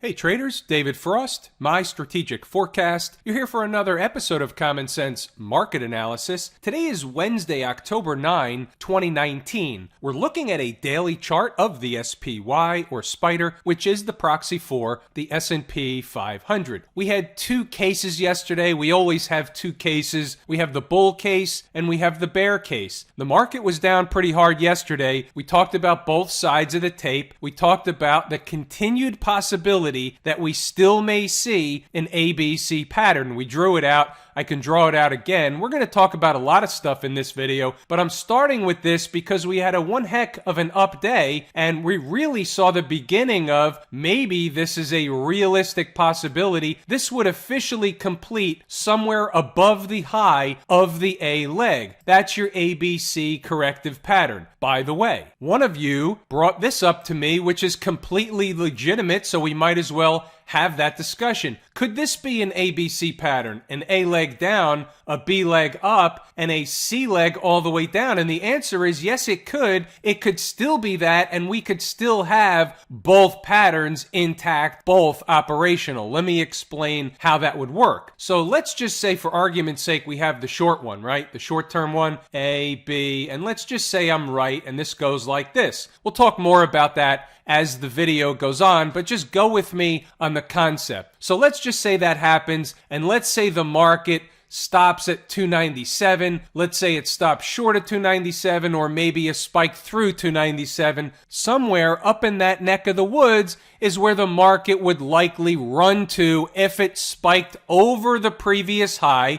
Hey traders, David Frost, my strategic forecast. You're here for another episode of Common Sense Market Analysis. Today is Wednesday, October 9, 2019. We're looking at a daily chart of the SPY or Spider, which is the proxy for the S&P 500. We had two cases yesterday. We always have two cases. We have the bull case and we have the bear case. The market was down pretty hard yesterday. We talked about both sides of the tape. We talked about the continued possibility that we still may see an ABC pattern. We drew it out. I can draw it out again. We're going to talk about a lot of stuff in this video, but I'm starting with this because we had a one heck of an up day, and we really saw the beginning of maybe this is a realistic possibility. This would officially complete somewhere above the high of the A leg. That's your ABC corrective pattern. By the way, one of you brought this up to me, which is completely legitimate, so we might as well have that discussion. Could this be an ABC pattern? An A leg down, a B leg up, and a C leg all the way down? And the answer is yes, it could. It could still be that, and we could still have both patterns intact, both operational. Let me explain how that would work. So let's just say, for argument's sake, we have the short one, right? The short-term one, A, B, and let's just say I'm right, and this goes like this. We'll talk more about that as the video goes on, but just go with me on the concept. So let's just say that happens, and let's say the market stops at 297. Let's say it stops short at 297, or maybe a spike through 297. Somewhere up in that neck of the woods is where the market would likely run to if it spiked over the previous high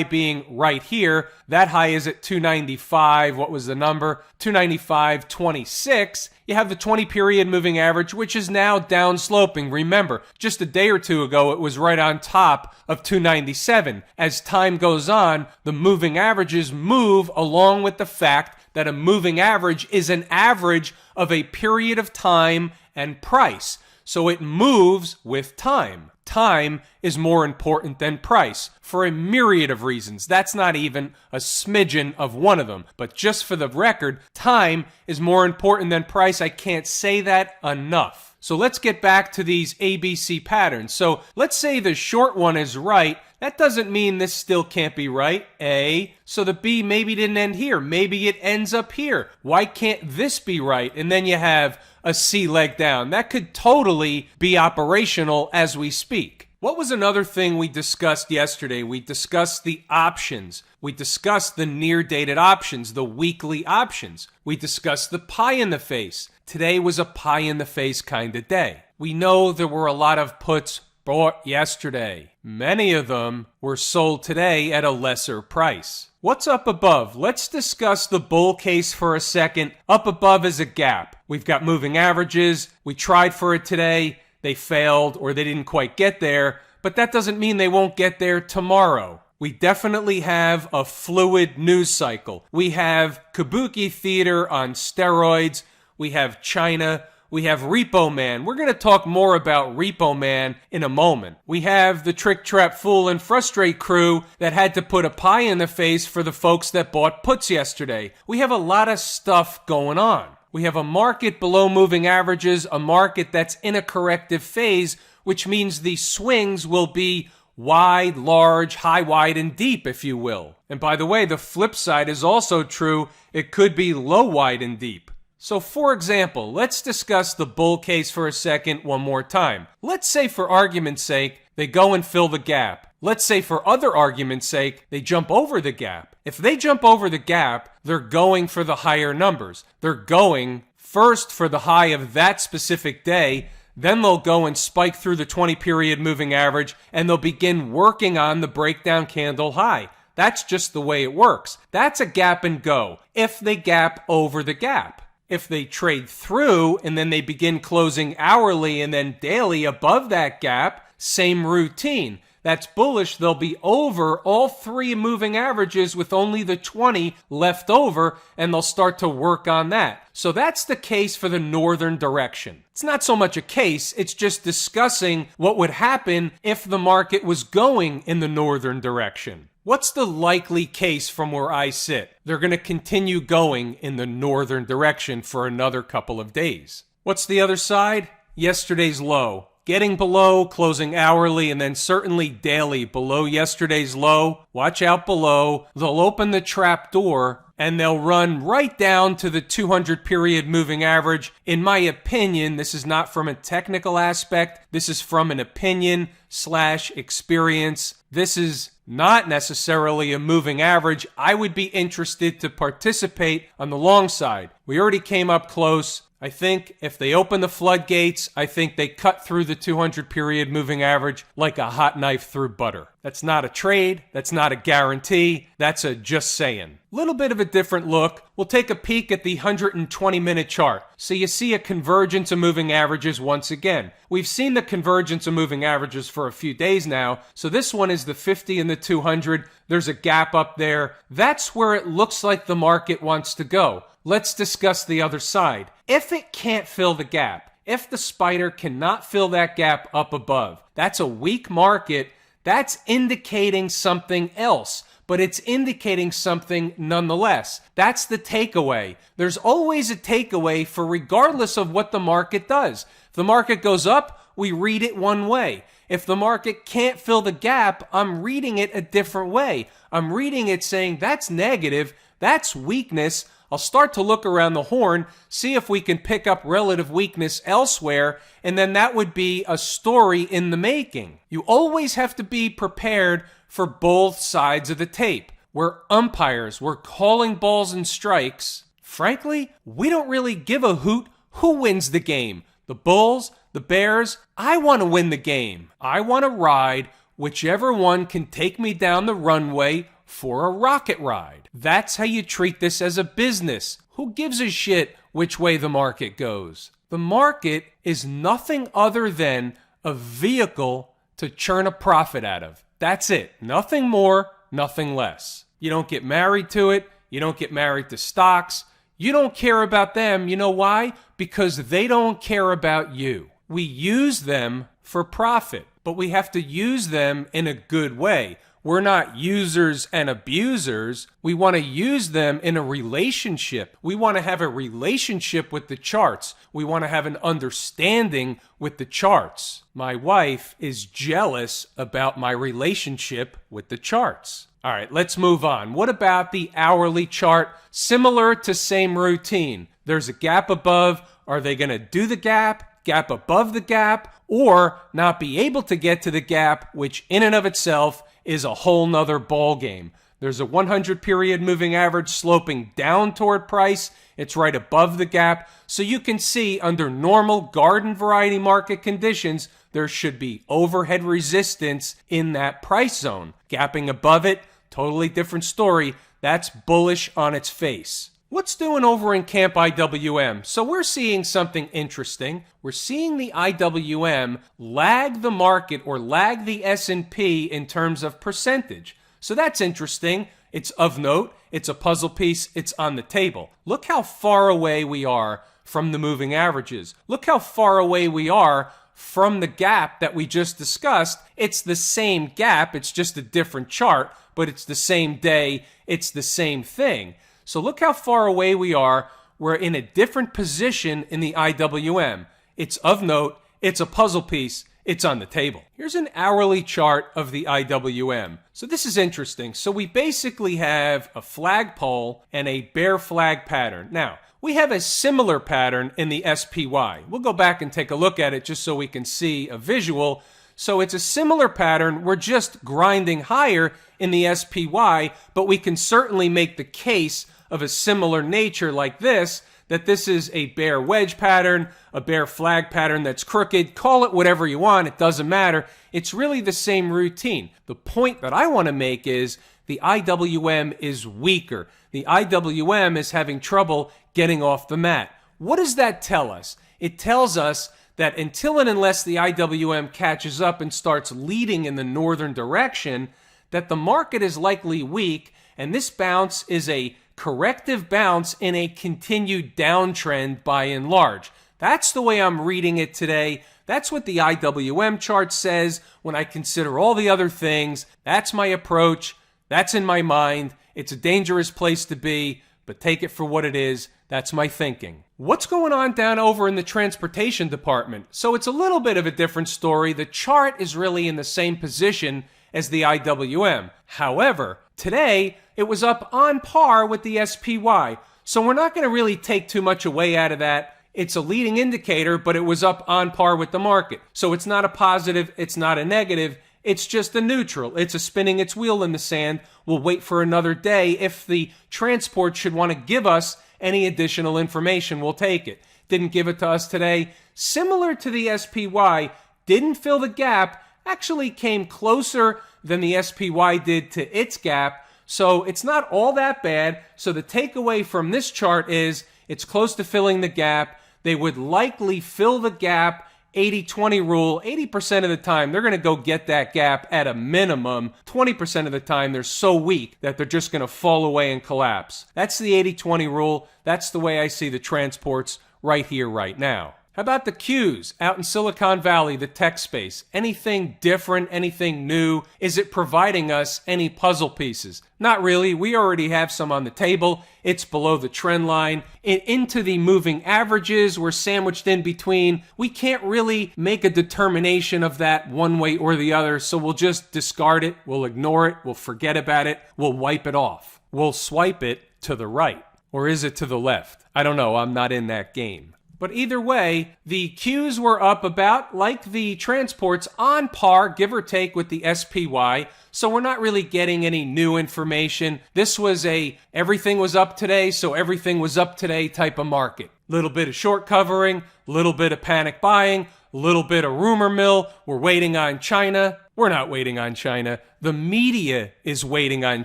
being right here. That high is at 295. What was the number? 295.26. You have the 20 period moving average, which is now down sloping. Remember, just a day or two ago, it was right on top of 297. As time goes on, the moving averages move along with the fact that a moving average is an average of a period of time and price. So it moves with time. Time is more important than price for a myriad of reasons. That's not even a smidgen of one of them. But just for the record, time is more important than price. I can't say that enough. So let's get back to these ABC patterns. So let's say the short one is right. That doesn't mean this still can't be right. A. So the B maybe didn't end here. Maybe it ends up here. Why can't this be right? And then you have a C leg down. That could totally be operational as we speak. What was another thing we discussed yesterday? We discussed the options. We discussed the near-dated options, the weekly options. We discussed the pie in the face. Today was a pie in the face kind of day. We know there were a lot of puts bought yesterday. Many of them were sold today at a lesser price. What's up above? Let's discuss the bull case for a second. Up above is a gap. We've got moving averages. We tried for it today. They failed, or they didn't quite get there, but that doesn't mean they won't get there tomorrow. We definitely have a fluid news cycle. We have kabuki theater on steroids. We have China. We have Repo Man. We're going to talk more about Repo Man in a moment. We have the trick, trap, fool, and frustrate crew that had to put a pie in the face for the folks that bought puts yesterday. We have a lot of stuff going on. We have a market below moving averages, a market that's in a corrective phase, which means the swings will be wide, large, high, wide, and deep, if you will. And by the way, the flip side is also true. It could be low, wide, and deep. So for example, let's discuss the bull case for a second one more time. Let's say for argument's sake, they go and fill the gap. Let's say for other argument's sake, they jump over the gap. If they jump over the gap, they're going for the higher numbers. They're going first for the high of that specific day, then they'll go and spike through the 20 period moving average, and they'll begin working on the breakdown candle high. That's just the way it works. That's a gap and go if they gap over the gap. If they trade through and then they begin closing hourly and then daily above that gap, same routine. That's bullish. They'll be over all three moving averages with only the 20 left over, and they'll start to work on that. So that's the case for the northern direction. It's not so much a case, it's just discussing what would happen if the market was going in the northern direction. What's the likely case from where I sit? They're going to continue going in the northern direction for another couple of days. What's the other side? yesterday's low. Getting below, closing hourly, and then certainly daily below yesterday's low. Watch out below. They'll open the trap door and they'll run right down to the 200 period moving average. In my opinion, this is not from a technical aspect. This is from an opinion/experience. This is not necessarily a moving average. I would be interested to participate on the long side. We already came up close. I think if they open the floodgates, I think they cut through the 200 period moving average like a hot knife through butter. That's not a trade. That's not a guarantee. That's a just saying. Little bit of a different look. We'll take a peek at the 120-minute chart. So you see a convergence of moving averages once again. We've seen the convergence of moving averages for a few days now. So this one is the 50 and the 200. There's a gap up there. That's where it looks like the market wants to go. Let's discuss the other side. If it can't fill the gap, if the spider cannot fill that gap up above, that's a weak market. That's indicating something else, but it's indicating something nonetheless. That's the takeaway. There's always a takeaway for regardless of what the market does. If the market goes up, we read it one way. If the market can't fill the gap, I'm reading it a different way. I'm reading it saying that's negative, that's weakness. I'll start to look around the horn, see if we can pick up relative weakness elsewhere, and then that would be a story in the making. You always have to be prepared for both sides of the tape. We're umpires, we're calling balls and strikes. Frankly, we don't really give a hoot who wins the game. The Bulls, the Bears, I want to win the game. I want to ride whichever one can take me down the runway for a rocket ride. That's how you treat this as a business. Who gives a shit which way the market goes? The market is nothing other than a vehicle to churn a profit out of. That's it. Nothing more, nothing less. You don't get married to it. You don't get married to stocks. You don't care about them. You know why? Because they don't care about you. We use them for profit, but we have to use them in a good way. We're not users and abusers. We want to use them in a relationship. We want to have a relationship with the charts. We want to have an understanding with the charts. My wife is jealous about my relationship with the charts. All right, let's move on. What about the hourly chart? Similar to same routine. There's a gap above. Are they going to do the gap, gap above the gap, or not be able to get to the gap, which in and of itself is a whole nother ball game. There's a 100 period moving average sloping down toward price. It's right above the gap. So you can see under normal garden variety market conditions, there should be overhead resistance in that price zone. Gapping above it, totally different story. That's bullish on its face. What's doing over in Camp IWM? So we're seeing something interesting. We're seeing the IWM lag the market or lag the S&P in terms of percentage. So that's interesting. It's of note. It's a puzzle piece. It's on the table. Look how far away we are from the moving averages. Look how far away we are from the gap that we just discussed. It's the same gap. It's just a different chart, but it's the same day. It's the same thing. So look how far away we are. We're in a different position in the IWM. It's of note. It's a puzzle piece. It's on the table. Here's an hourly chart of the IWM. So this is interesting. So we basically have a flagpole and a bear flag pattern. Now, we have a similar pattern in the SPY. We'll go back and take a look at it just so we can see a visual. So it's a similar pattern. We're just grinding higher in the SPY, but we can certainly make the case of a similar nature like this, that this is a bear wedge pattern, a bear flag pattern that's crooked. Call it whatever you want. It doesn't matter. It's really the same routine. The point that I want to make is the IWM is weaker. The IWM is having trouble getting off the mat. What does that tell us? It tells us that until and unless the IWM catches up and starts leading in the northern direction, that the market is likely weak, and this bounce is a corrective bounce in a continued downtrend by and large. That's the way I'm reading it today. That's what the IWM chart says when I consider all the other things. That's my approach. That's in my mind. It's a dangerous place to be, but take it for what it is. That's my thinking. What's going on down over in the transportation department? So it's a little bit of a different story. The chart is really in the same position as the IWM. However, today it was up on par with the SPY. So we're not going to really take too much away out of that. It's a leading indicator, but it was up on par with the market. So it's not a positive, it's not a negative, it's just a neutral. It's a spinning its wheel in the sand. We'll wait for another day. If the transport should want to give us any additional information, we'll take it. Didn't give it to us today. Similar to the SPY, didn't fill the gap, actually came closer than the SPY did to its gap. So it's not all that bad. So the takeaway from this chart is it's close to filling the gap. They would likely fill the gap, 80-20 rule. 80% of the time, they're going to go get that gap at a minimum. 20% of the time, they're so weak that they're just going to fall away and collapse. That's the 80-20 rule. That's the way I see the transports right here, right now. How about the Qs out in Silicon Valley, the tech space? Anything different, anything new? Is it providing us any puzzle pieces? Not really. We already have some on the table. It's below the trend line. Into the moving averages, we're sandwiched in between. We can't really make a determination of that one way or the other, so we'll just discard it. We'll ignore it. We'll forget about it. We'll wipe it off. We'll swipe it to the right. Or is it to the left? I don't know. I'm not in that game. But either way, the Qs were up about, like the transports, on par, give or take, with the SPY. So we're not really getting any new information. This was everything was up today, so everything was up today type of market. Little bit of short covering, little bit of panic buying, little bit of rumor mill. We're waiting on China. We're not waiting on China. The media is waiting on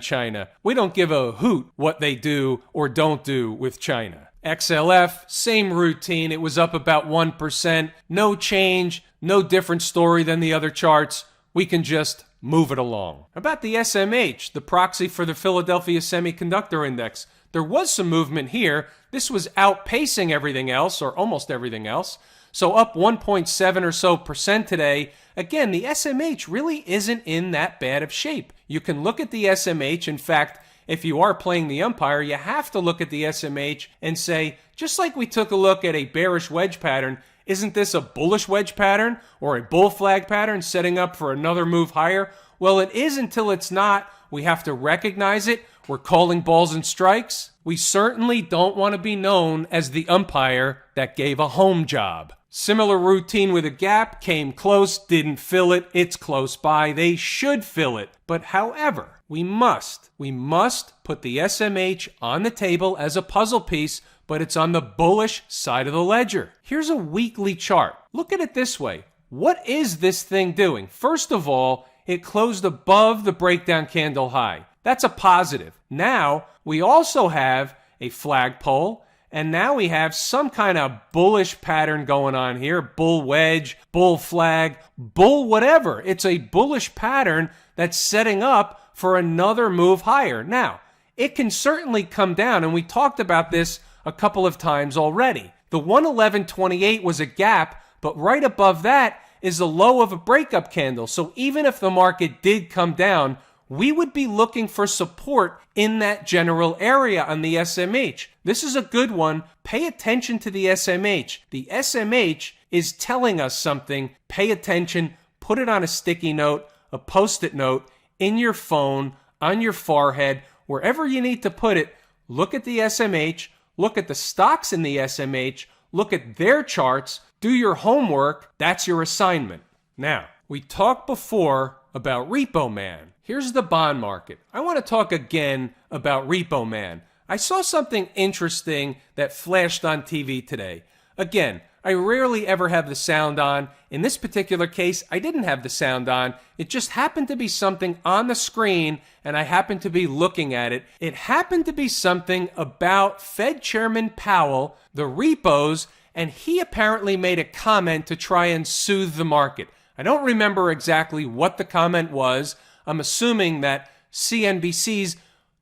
China. We don't give a hoot what they do or don't do with China. XLF, same routine. It was up about 1%. No change, no different story than the other charts. We can just move it along. About the SMH, the proxy for the Philadelphia Semiconductor Index, there was some movement here. This was outpacing everything else, or almost everything else. So up 1.7 or so percent today. Again, the SMH really isn't in that bad of shape. You can look at the SMH. In fact, if you are playing the umpire, you have to look at the SMH and say, just like we took a look at a bearish wedge pattern, isn't this a bullish wedge pattern or a bull flag pattern setting up for another move higher? Well, it is until it's not. We have to recognize it. We're calling balls and strikes. We certainly don't want to be known as the umpire that gave a home job. Similar routine with a gap, came close, didn't fill it, it's close by, they should fill it. But however, we must put the SMH on the table as a puzzle piece, but it's on the bullish side of the ledger. Here's a weekly chart. Look at it this way. What is this thing doing? First of all, it closed above the breakdown candle high. That's a positive. Now, we also have a flagpole, and now we have some kind of bullish pattern going on here. Bull wedge, bull flag, bull whatever. It's a bullish pattern that's setting up for another move higher. Now, it can certainly come down, and we talked about this a couple of times already. The 111.28 was a gap, but right above that is the low of a breakup candle. So even if the market did come down, we would be looking for support in that general area on the SMH. This is a good one. Pay attention to the SMH. The SMH is telling us something. Pay attention. Put it on a sticky note, a post-it note, in your phone, on your forehead, wherever you need to put it. Look at the SMH. Look at the stocks in the SMH. Look at their charts. Do your homework. That's your assignment. Now, we talked before about Repo Man. Here's the bond market. I want to talk again about Repo Man. I saw something interesting that flashed on TV today. Again, I rarely ever have the sound on. In this particular case, I didn't have the sound on. It just happened to be something on the screen, and I happened to be looking at it. It happened to be something about Fed Chairman Powell, the repos, and he apparently made a comment to try and soothe the market. I don't remember exactly what the comment was. I'm assuming that CNBC's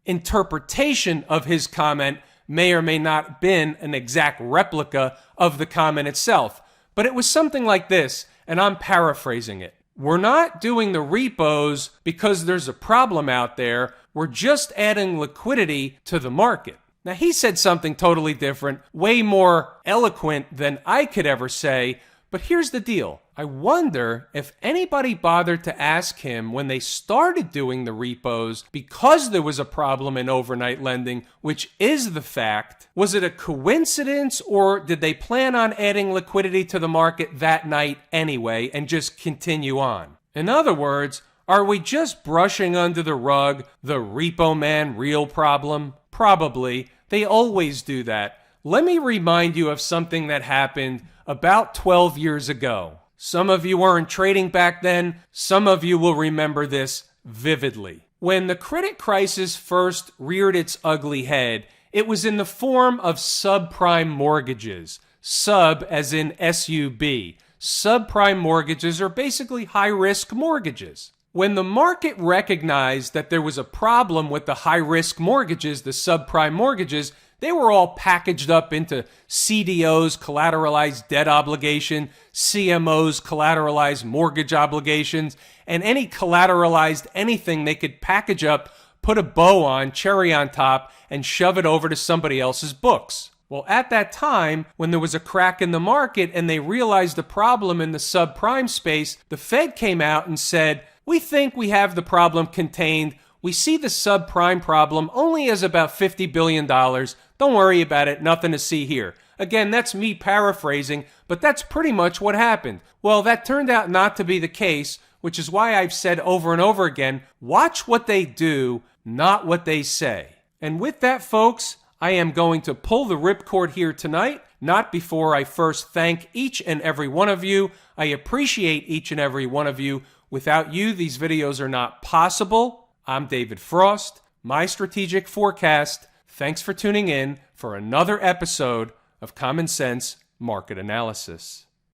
interpretation of his comment may or may not have been an exact replica of the comment itself. But it was something like this, and I'm paraphrasing it. We're not doing the repos because there's a problem out there. We're just adding liquidity to the market. Now, he said something totally different, way more eloquent than I could ever say, but here's the deal. I wonder if anybody bothered to ask him when they started doing the repos because there was a problem in overnight lending, which is the fact. Was it a coincidence, or did they plan on adding liquidity to the market that night anyway and just continue on? In other words, are we just brushing under the rug the Repo Man real problem? Probably. They always do that. Let me remind you of something that happened about 12 years ago. Some of you weren't trading back then. Some of you will remember this vividly. When the credit crisis first reared its ugly head, it was in the form of subprime mortgages. Sub as in S-U-B. Subprime mortgages are basically high-risk mortgages. When the market recognized that there was a problem with the high-risk mortgages, the subprime mortgages, they were all packaged up into CDOs, collateralized debt obligation, CMOs, collateralized mortgage obligations, and any collateralized anything they could package up, put a bow on, cherry on top, and shove it over to somebody else's books. Well, at that time, when there was a crack in the market and they realized the problem in the subprime space, the Fed came out and said, "We think we have the problem contained. We see the subprime problem only as about $50 billion. Don't worry about it. Nothing to see here." Again, that's me paraphrasing, but that's pretty much what happened. Well, that turned out not to be the case, which is why I've said over and over again, watch what they do, not what they say. And with that, folks, I am going to pull the ripcord here tonight, not before I first thank each and every one of you. I appreciate each and every one of you. Without you, these videos are not possible. I'm David Frost, my strategic forecast. Thanks for tuning in for another episode of Common Sense Market Analysis.